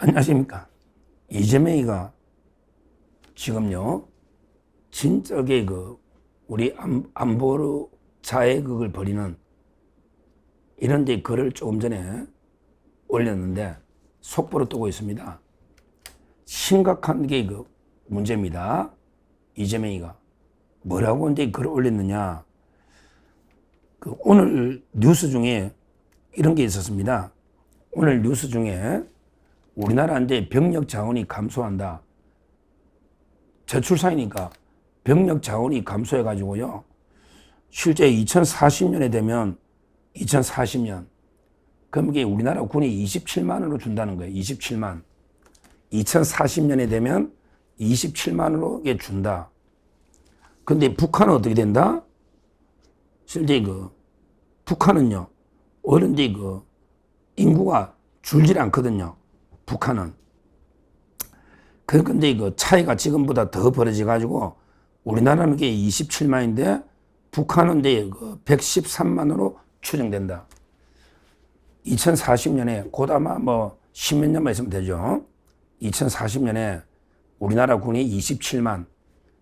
안녕하십니까. 이재명이가 지금요, 진짜게 우리 안보로 자해극을 벌이는 이런 데 글을 조금 전에 올렸는데 속보로 뜨고 있습니다. 심각한 게 문제입니다. 이재명이가. 뭐라고 이제 글을 올렸느냐. 오늘 뉴스 중에 이런 게 있었습니다. 오늘 뉴스 중에 우리나라 이제 병력 자원이 감소한다. 저출산이니까 병력 자원이 감소해가지고요. 실제 2040년에 되면 2040년 그럼 이게 우리나라 군이 27만으로 준다는 거예요. 27만. 2040년에 되면 27만으로 이게 준다. 근데 북한은 어떻게 된다? 실제 북한은요. 어른데 인구가 줄질 않거든요. 북한은. 근데 차이가 지금보다 더 벌어져가지고 우리나라는 게 27만인데 북한은 이제 113만으로 추정된다. 2040년에 곧 아마 뭐 10몇 년만 있으면 되죠. 2040년에 우리나라 군이 27만,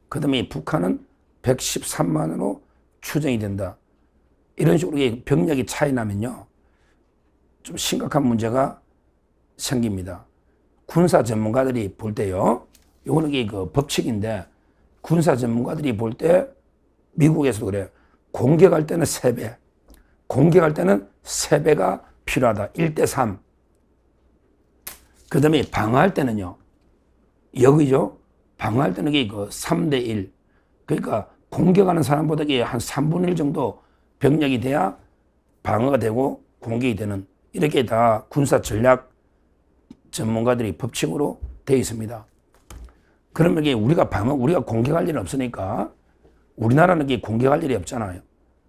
그 다음에 북한은 113만으로 추정이 된다. 이런 식으로 병력이 차이 나면요. 좀 심각한 문제가 생깁니다. 군사 전문가들이 볼 때요. 요거는 법칙인데 군사 전문가들이 볼 때 미국에서도 그래요. 공격할 때는 3배, 공격할 때는 3배가 필요하다. 1대3. 그 다음에 방어할 때는요. 여기죠. 방어할 때는 3대1. 그러니까 공격하는 사람보다 한 3분의 1 정도 병력이 돼야 방어가 되고 공격이 되는, 이렇게 다 군사 전략 전문가들이 법칙으로 되어 있습니다. 그러면 우리가 공격할 일은 없으니까 우리나라는 공격할 일이 없잖아요.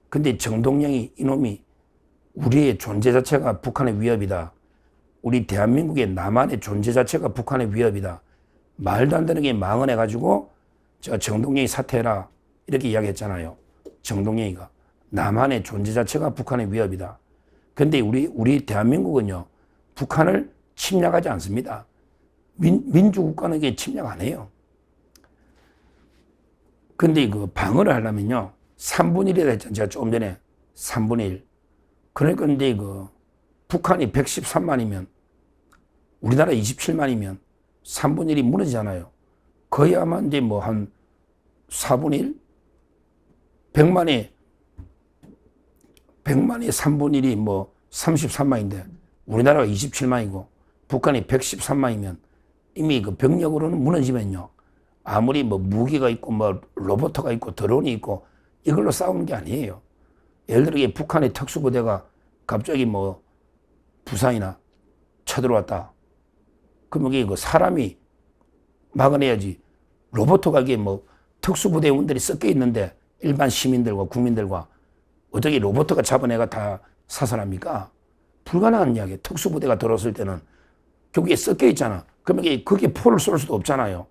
근데 정동영이 이놈이 우리의 존재 자체가 북한의 위협이다. 우리 대한민국의 남한의 존재 자체가 북한의 위협이다. 말도 안 되는 게 망언해가지고 저 정동영이 사퇴해라 이렇게 이야기했잖아요. 정동영이가 남한의 존재 자체가 북한의 위협이다. 근데 우리 대한민국은요 북한을 침략하지 않습니다. 민주국가는 이게 침략 안 해요. 근데 방어를 하려면요 3분의 1이라 했잖아요. 제가 조금 전에 3분의 1. 그러니까 근데 북한이 113만이면 우리나라 27만이면 3분의 1이 무너지잖아요. 거의 아마 이제 뭐 한 4분의 1? 100만에 3분의 1이 뭐 33만인데 우리나라가 27만이고 북한이 113만이면 이미 병력으로는 무너지면요. 아무리 뭐 무기가 있고 뭐 로봇가 있고 드론이 있고 이걸로 싸우는 게 아니에요. 예를 들어 북한의 특수부대가 갑자기 뭐 부산이나 쳐들어왔다. 그러면 이게 사람이 막아내야지. 로봇가 이게 뭐 특수부대원들이 섞여 있는데 일반 시민들과 국민들과 어떻게 로봇가 잡아내가 다 사살합니까? 불가능한 이야기예요. 특수부대가 들어왔을 때는 거기에 섞여 있잖아. 그러면 거기에 포를 쏠 수도 없잖아요.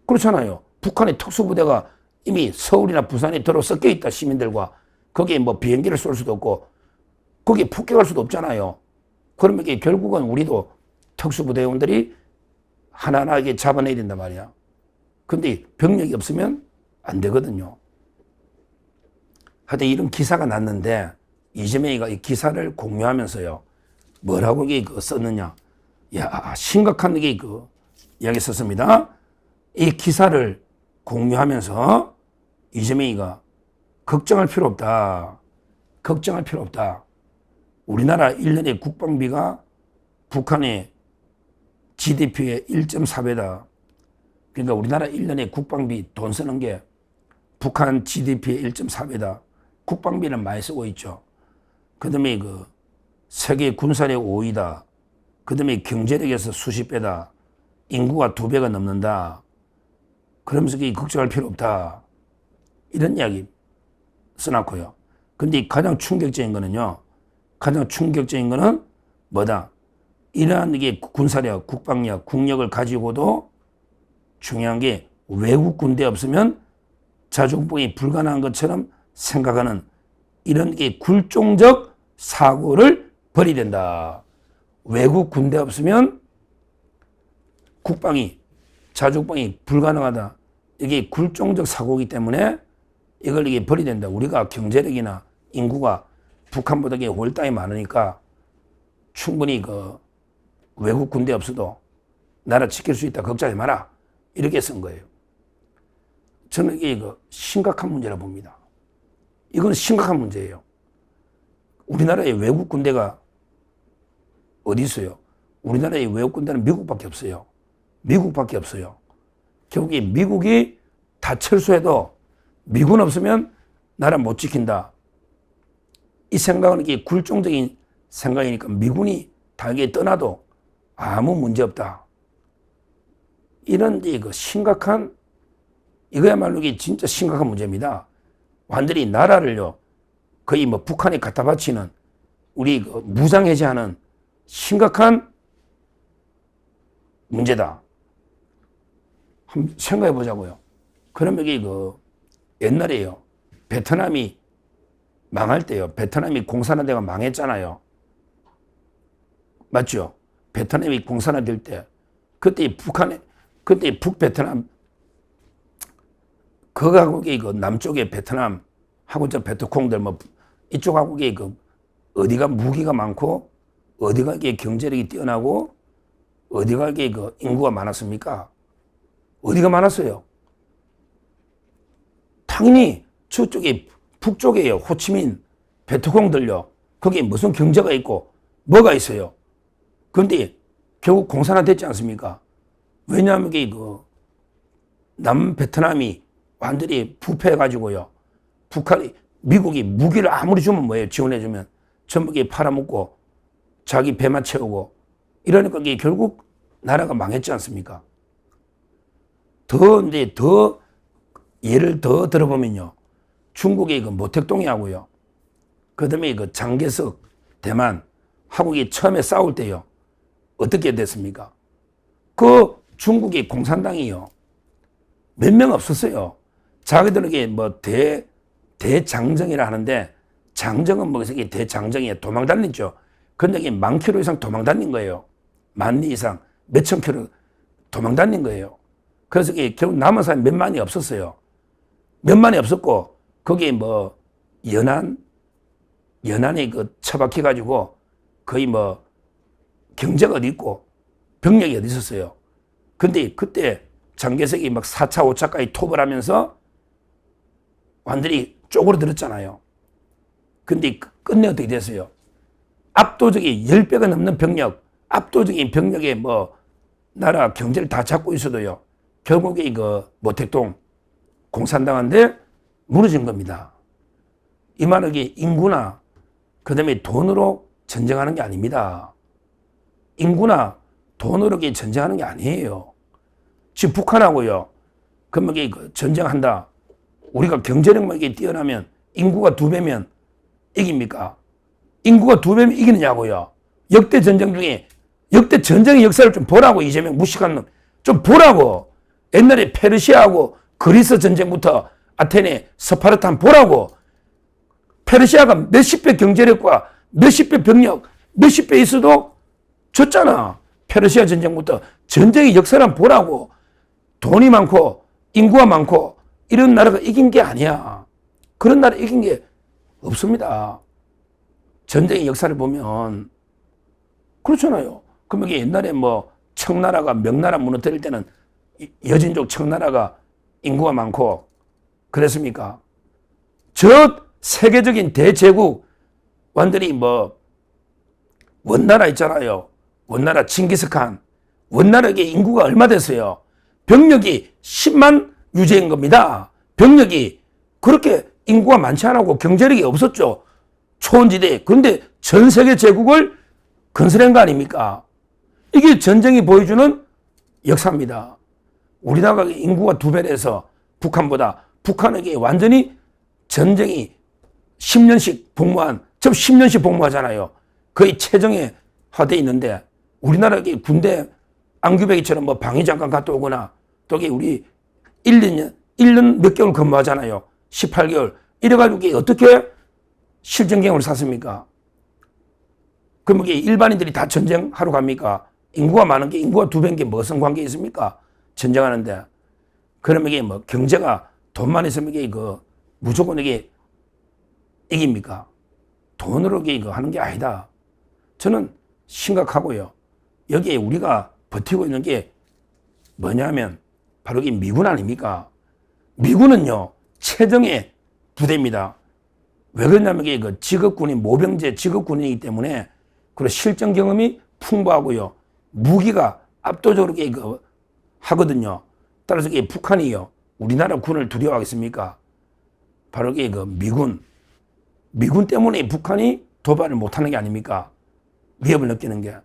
그렇잖아요. 북한의 특수부대가 이미 서울이나 부산에 들어 섞여 있다. 시민들과. 거기에 뭐 비행기를 쏠 수도 없고 거기에 폭격할 수도 없잖아요. 그러면 결국은 우리도 특수부대원들이 하나하나 잡아내야 된단 말이야. 근데 병력이 없으면 안 되거든요. 하여튼 이런 기사가 났는데 이재명이가 이 기사를 공유하면서요. 뭐라고 썼느냐. 야, 심각한 이야기 썼습니다. 이 기사를 공유하면서 이재명이가 걱정할 필요 없다. 걱정할 필요 없다. 우리나라 1년의 국방비가 북한의 GDP의 1.4배다. 그러니까 우리나라 1년의 국방비 돈 쓰는 게 북한 GDP의 1.4배다. 국방비는 많이 쓰고 있죠. 그 다음에 세계 군사력 5위다. 그 다음에 경제력에서 수십 배다. 인구가 2배가 넘는다. 그러면서 걱정할 필요 없다. 이런 이야기 써놨고요. 근데 가장 충격적인 거는요. 가장 충격적인 거는 뭐다? 이러한 군사력, 국방력, 국력을 가지고도 중요한 게 외국 군대 없으면 자주국방이 불가능한 것처럼 생각하는 이런 굴종적 사고를 벌이야 된다. 외국 군대 없으면 국방이, 자주국방이 불가능하다. 이게 굴종적 사고이기 때문에 이걸 이게 버려야 된다. 우리가 경제력이나 인구가 북한보다 월당이 많으니까 충분히 그 외국 군대 없어도 나라 지킬 수 있다. 걱정하지 마라. 이렇게 쓴 거예요. 저는 이게 심각한 문제라 봅니다. 이건 심각한 문제예요. 우리나라에 외국 군대가 어디 있어요? 우리나라의 외국 군대는 미국밖에 없어요. 미국밖에 없어요. 결국에 미국이 다 철수해도 미군 없으면 나라 못 지킨다. 이 생각은 이게 굴종적인 생각이니까 미군이 다 이게 떠나도 아무 문제 없다. 이런 이거 심각한, 이거야말로 이게 진짜 심각한 문제입니다. 완전히 나라를요, 거의 뭐 북한에 갖다 바치는, 우리 그 무장해제하는 심각한 문제다. 한번 생각해 보자고요. 그러면 이게 옛날에요, 베트남이 망할 때요, 베트남이 공산화되가 망했잖아요. 맞죠? 베트남이 공산화될 때, 그때 북베트남, 거각국의 남쪽의 베트남 하고 저 베트콩들 뭐 이쪽 하국의 어디가 무기가 많고 어디가 이게 경제력이 뛰어나고 어디가 이게 인구가 많았습니까? 어디가 많았어요? 당연히 저쪽에 북쪽에요. 호치민, 베트콩들요. 거기에 무슨 경제가 있고 뭐가 있어요? 그런데 결국 공산화 됐지 않습니까? 왜냐하면 이게 남베트남이 완전히 부패해가지고요. 북한이, 미국이 무기를 아무리 주면 뭐예요? 지원해주면 전부 팔아먹고 자기 배만 채우고 이러니까 이게 결국 나라가 망했지 않습니까? 더 예를 더 들어보면요. 중국의 모택동이하고요. 그 다음에 장개석, 대만, 한국이 처음에 싸울 때요. 어떻게 됐습니까? 중국의 공산당이요. 몇 명 없었어요. 자기들에게 대장정이라 하는데, 장정은 이게 대장정이에요. 도망 다녔죠. 근데 이게 10,000km 이상 도망 다닌 거예요. 10,000리 이상, 몇천 킬로 도망 다닌 거예요. 그래서 이게 결국 남은 사람이 몇만이 없었어요. 몇만이 없었고, 거기에 연안에 처박혀가지고 거의 경제가 어디 있고 병력이 어디 있었어요. 근데 그때 장개석이 4차, 5차까지 톱을 하면서 완전히 쪼그러들었잖아요. 근데 끝내 어떻게 됐어요? 압도적인 10배가 넘는 병력, 압도적인 병력에 나라 경제를 다 잡고 있어도요. 결국에 모택동 공산당한테 무너진 겁니다. 이 말은 이게 인구나 그 다음에 돈으로 전쟁하는 게 아닙니다. 인구나 돈으로 전쟁하는 게 아니에요. 지금 북한하고요. 그러면 이게 전쟁한다. 우리가 경제력만 뛰어나면 인구가 2배면 이깁니까? 인구가 2배면 이기느냐고요. 역대 전쟁 중에 역대 전쟁의 역사를 좀 보라고. 이재명 무식한 놈 좀 보라고. 옛날에 페르시아하고 그리스 전쟁부터 아테네, 스파르타 한번 보라고. 페르시아가 몇십 배 경제력과 몇십 배 병력, 몇십 배 있어도 졌잖아. 페르시아 전쟁부터 전쟁의 역사를 한번 보라고. 돈이 많고 인구가 많고 이런 나라가 이긴 게 아니야. 그런 나라 이긴 게 없습니다. 전쟁의 역사를 보면 그렇잖아요. 그럼 이게 옛날에 청나라가 명나라 무너뜨릴 때는 여진족 청나라가 인구가 많고 그랬습니까? 저 세계적인 대제국 완전히 원나라 있잖아요. 원나라 징기스칸. 원나라에게 인구가 얼마 됐어요? 병력이 10만 유제인 겁니다. 병력이 그렇게 인구가 많지 않고 경제력이 없었죠. 초원지대. 그런데 전 세계 제국을 건설한 거 아닙니까? 이게 전쟁이 보여주는 역사입니다. 우리나라가 인구가 2배라서 북한보다, 북한에게 완전히 전쟁이 10년씩 복무한, 저 10년씩 복무하잖아요. 거의 최정예화돼 있는데 우리나라에 군대 안규백이처럼 방위장관 갔다 오거나 또 우리 1년 몇 개월 근무하잖아요. 18개월. 이래가지고 어떻게 실전경을 샀습니까? 그럼 일반인들이 다 전쟁하러 갑니까? 인구가 많은 게 인구가 2배인 게 무슨 관계 있습니까? 전쟁하는데. 그러면 이게 뭐 경제가 돈만 있으면 이게 무조건 이게 이깁니까? 돈으로 이게 하는 게 아니다. 저는 심각하고요. 여기에 우리가 버티고 있는 게 뭐냐면 바로 이 미군 아닙니까? 미군은요, 최정예 부대입니다. 왜 그러냐면 이게 직업군인, 모병제 직업군이기 때문에 그리고 실전 경험이 풍부하고요. 무기가 압도적으로 하거든요. 따라서 북한이요, 우리나라 군을 두려워하겠습니까? 바로 미군 때문에 북한이 도발을 못하는 게 아닙니까? 위협을 느끼는 게.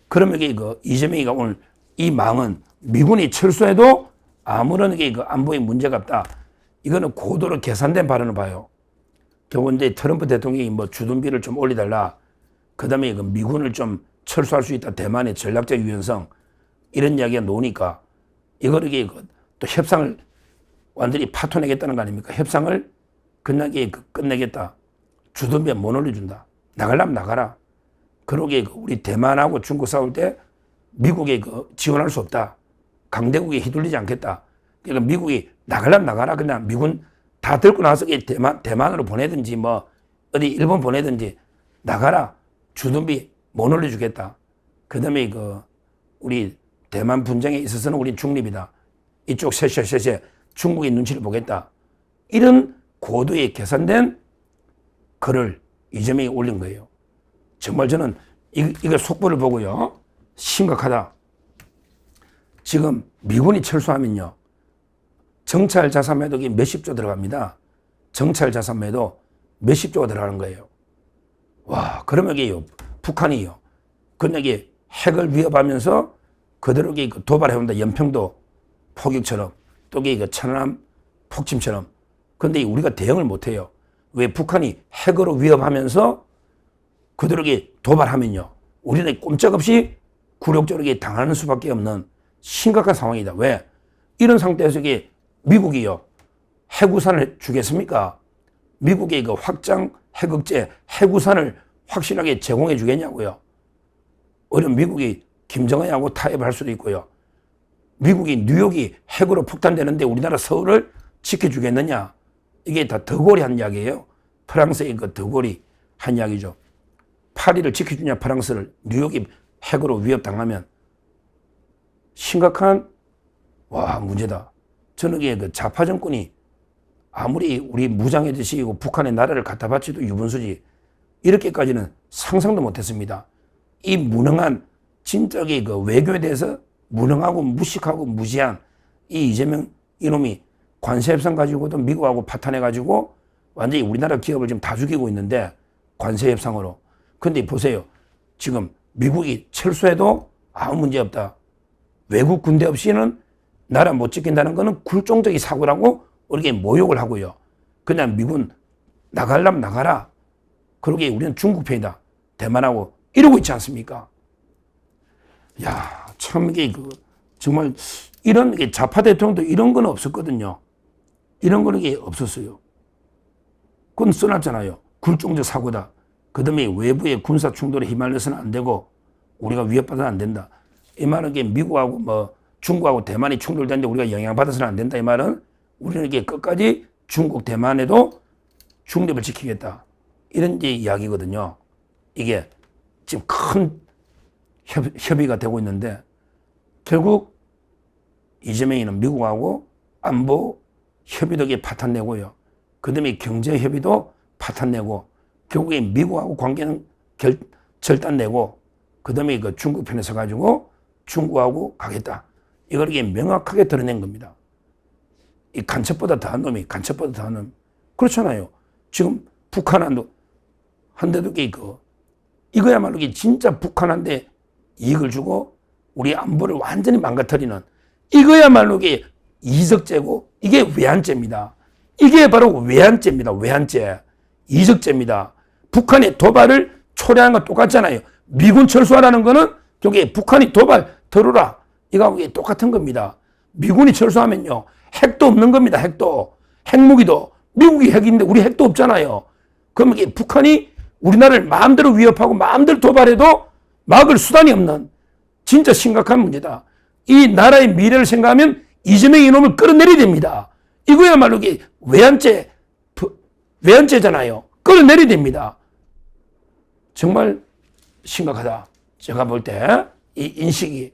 그러면 이재명이가 오늘 이 망은 미군이 철수해도 아무런 안보에 문제가 없다. 이거는 고도로 계산된 발언을 봐요. 결국 이제 트럼프 대통령이 뭐 주둔비를 좀 올려달라. 그 다음에 미군을 좀 철수할 수 있다. 대만의 전략적 유연성. 이런 이야기가 나오니까 이거를 또 협상을 완전히 파토내겠다는 거 아닙니까? 협상을 끝나게 끝내겠다. 주둔비에 못 올려준다. 나가려면 나가라. 그러게 우리 대만하고 중국 싸울 때 미국에 지원할 수 없다. 강대국에 휘둘리지 않겠다. 그러니까 미국이 나가려면 나가라. 그냥 미군 다 들고 나서 대만으로 보내든지 뭐 어디 일본 보내든지 나가라. 주둔비 못 올려주겠다. 그 다음에 우리 대만 분쟁에 있어서는 우리 중립이다. 이쪽 셋 중국의 눈치를 보겠다. 이런 고도의 계산된 글을 이재명이 올린 거예요. 정말 저는 이거 속보를 보고요, 심각하다. 지금 미군이 철수하면요, 정찰 자산 매독이 몇십조 들어갑니다. 정찰 자산 매도 몇십조가 들어가는 거예요. 와, 그러면 북한이요, 그냥 핵을 위협하면서 그대로 도발해온다. 연평도 포격처럼, 또 천안함 폭침처럼. 그런데 우리가 대응을 못해요. 왜? 북한이 핵으로 위협하면서 그대로 도발하면요, 우리는 꼼짝없이 굴욕적으로 당하는 수밖에 없는 심각한 상황이다. 왜? 이런 상태에서 미국이요, 핵우산을 주겠습니까? 미국의 확장 핵억제, 핵우산을 확실하게 제공해 주겠냐고요. 오히려 미국이 김정은하고 타협을 할 수도 있고요. 미국이 뉴욕이 핵으로 폭탄되는데 우리나라 서울을 지켜주겠느냐? 이게 다 더골이 한 이야기예요. 프랑스의 더골이 한 이야기죠. 파리를 지켜주냐, 프랑스를. 뉴욕이 핵으로 위협당하면 심각한 문제다. 저는 이게 좌파 정권이 아무리 우리 무장해주시고 북한의 나라를 갖다 바치도 유분수지, 이렇게까지는 상상도 못했습니다. 이 무능한, 진짜 외교에 대해서 무능하고 무식하고 무지한 이 이재명 이놈이 관세협상 가지고도 미국하고 파탄해가지고 완전히 우리나라 기업을 지금 다 죽이고 있는데, 관세협상으로. 근데 보세요. 지금 미국이 철수해도 아무 문제 없다. 외국 군대 없이는 나라 못 지킨다는 거는 굴종적인 사고라고 우리에게 모욕을 하고요. 그냥 미군 나가려면 나가라. 그러기에 우리는 중국 편이다. 대만하고 이러고 있지 않습니까? 야, 참 이게 정말 이런 좌파 대통령도 이런 건 없었거든요. 이런 거는 없었어요. 그건 써놨잖아요. 굴종적 사고다. 그 다음에 외부의 군사 충돌에 휘말려서는 안 되고 우리가 위협받아서는 안 된다. 이 말은 미국하고 중국하고 대만이 충돌되는데 우리가 영향받아서는 안 된다. 이 말은 우리는 끝까지 중국, 대만에도 중립을 지키겠다. 이런 이야기거든요. 이게 지금 큰 협의가 되고 있는데, 결국 이재명이는 미국하고 안보 협의도 파탄내고요. 그 다음에 경제 협의도 파탄내고, 결국에 미국하고 관계는 절단내고, 그 다음에 중국 편에 서가지고 중국하고 가겠다. 이걸 명확하게 드러낸 겁니다. 이 간첩보다 더한 놈이, 간첩보다 더한 놈. 그렇잖아요. 지금 북한한테도 이거야말로 진짜 북한한테 이익을 주고 우리 안보를 완전히 망가뜨리는, 이거야말로 이적죄고, 이게 외환죄입니다. 이게 바로 외환죄입니다. 외환죄. 이적죄입니다. 북한의 도발을 초래하는 거 똑같잖아요. 미군 철수하라는 거는 저게 북한이 도발 들어라, 이거하고 똑같은 겁니다. 미군이 철수하면요, 핵도 없는 겁니다. 핵도. 핵무기도. 미국이 핵인데 우리 핵도 없잖아요. 그러면 북한이 우리나라를 마음대로 위협하고 마음대로 도발해도 막을 수단이 없는 진짜 심각한 문제다. 이 나라의 미래를 생각하면 이재명이 이놈을 끌어내려야 됩니다. 이거야말로 이게 외환죄잖아요. 끌어내려야 됩니다. 정말 심각하다. 제가 볼 때 이 인식이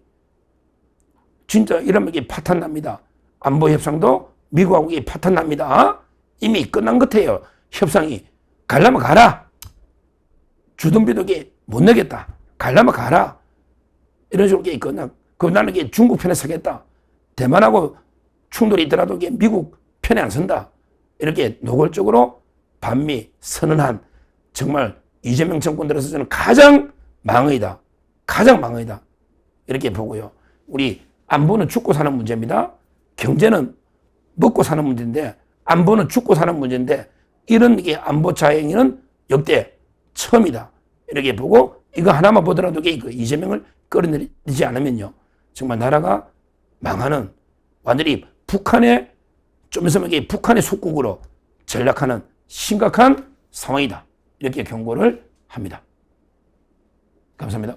진짜 이러면 이게 파탄 납니다. 안보 협상도 미국하고 이게 파탄 납니다. 이미 끝난 것 같아요. 협상이. 가려면 가라. 주둔비도 이게 못 내겠다. 가려면 가라. 이런 식으로 이게 끝나. 그럼 나는 이게 중국 편에 서겠다. 대만하고 충돌이 있더라도 이게 미국 편에 안 선다. 이렇게 노골적으로 반미 선언한 정말 이재명 정권 들어서 저는 가장 망의다. 가장 망의다. 이렇게 보고요. 우리 안보는 죽고 사는 문제입니다. 경제는 먹고 사는 문제인데 안보는 죽고 사는 문제인데 이런 게 안보 자행위는 역대 처음이다. 이렇게 보고 이거 하나만 보더라도 이재명을 끌어내리지 않으면요. 정말 나라가 망하는 완전히 북한의 좀 있으면 이게 북한의 속국으로 전락하는 심각한 상황이다. 이렇게 경고를 합니다. 감사합니다.